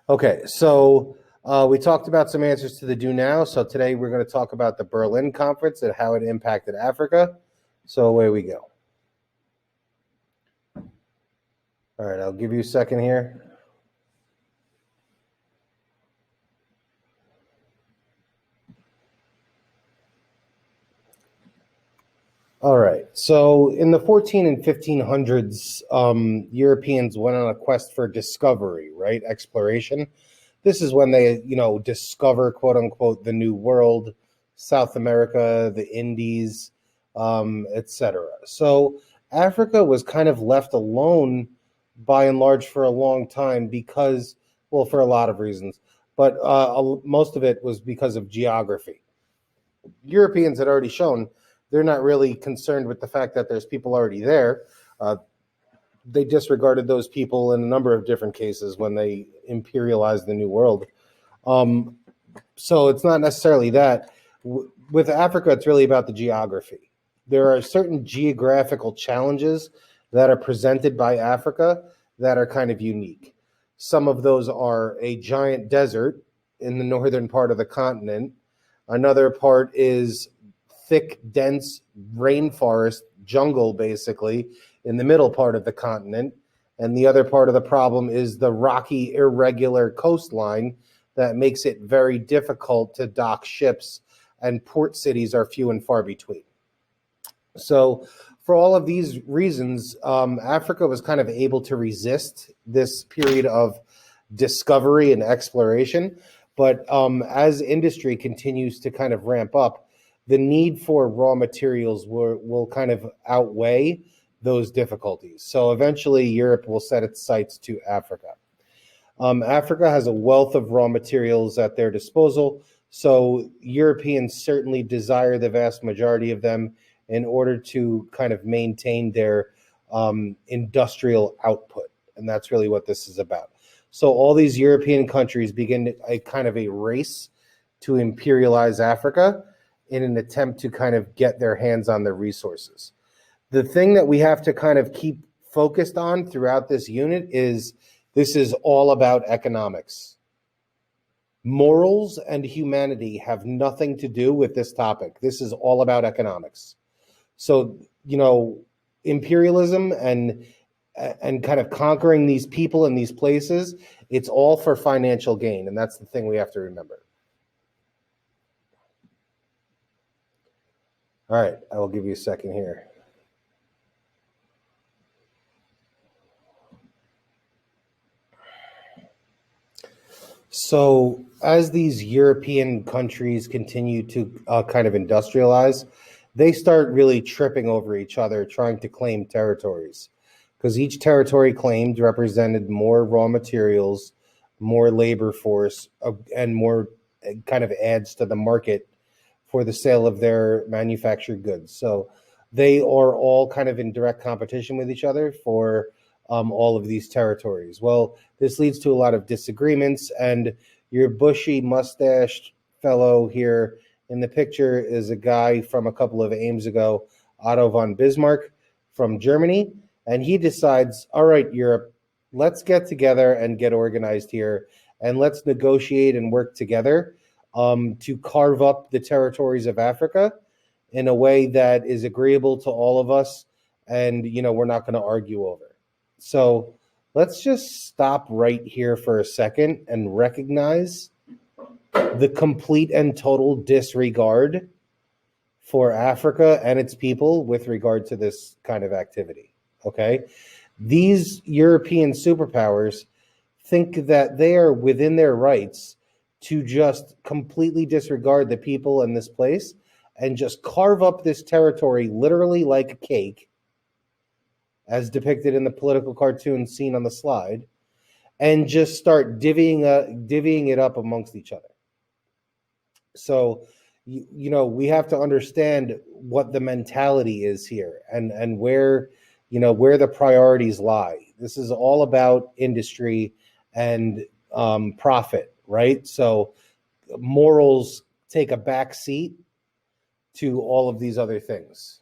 Okay, so we talked about some answers to the do now. So today we're going to talk about the Berlin conference and how it impacted Africa. So away we go. All right, I'll give you a second here. All right, so in the 14 and 1500s, Europeans went on a quest for discovery, right? Exploration. This is when they, discover, quote unquote, the New World, South America, the Indies, etc. So Africa was kind of left alone by and large for a long time because, well, for a lot of reasons, but most of it was because of geography. Europeans had already shown they're not really concerned with the fact that there's people already there. They disregarded those people in a number of different cases when they imperialized the New World. So it's not necessarily that. With Africa, it's really about the geography. There are certain geographical challenges that are presented by Africa that are kind of unique. Some of those are a giant desert in the northern part of the continent. Another part is thick, dense rainforest jungle, basically, in the middle part of the continent. And the other part of the problem is the rocky, irregular coastline that makes it very difficult to dock ships, and port cities are few and far between. So for all of these reasons, Africa was kind of able to resist this period of discovery and exploration. But as industry continues to kind of ramp up, the need for raw materials will kind of outweigh those difficulties. So eventually Europe will set its sights to Africa. Africa has a wealth of raw materials at their disposal, so Europeans certainly desire the vast majority of them in order to kind of maintain their industrial output. And that's really what this is about. So all these European countries begin a kind of a race to imperialize Africa in an attempt to kind of get their hands on the resources. The thing that we have to kind of keep focused on throughout this unit is this is all about economics. Morals and humanity have nothing to do with this topic. This is all about economics. So, imperialism and kind of conquering these people and these places, it's all for financial gain. And that's the thing we have to remember. All right, I will give you a second here. So as these European countries continue to kind of industrialize, they start really tripping over each other, trying to claim territories, because each territory claimed represented more raw materials, more labor force, and more kind of adds to the market for the sale of their manufactured goods. So they are all kind of in direct competition with each other for all of these territories. Well, this leads to a lot of disagreements, and your bushy mustached fellow here in the picture is a guy from a couple of AIMs ago, Otto von Bismarck from Germany, and he decides, all right, Europe, let's get together and get organized here, and let's negotiate and work together to carve up the territories of Africa in a way that is agreeable to all of us, and we're not going to argue over. So let's just stop right here for a second and recognize the complete and total disregard for Africa and its people with regard to this kind of activity. Okay? These European superpowers think that they are within their rights to just completely disregard the people in this place and just carve up this territory literally like a cake, as depicted in the political cartoon seen on the slide, and just start divvying it up amongst each other. So, we have to understand what the mentality is here and where the priorities lie. This is all about industry and profit, right? So morals take a back seat to all of these other things.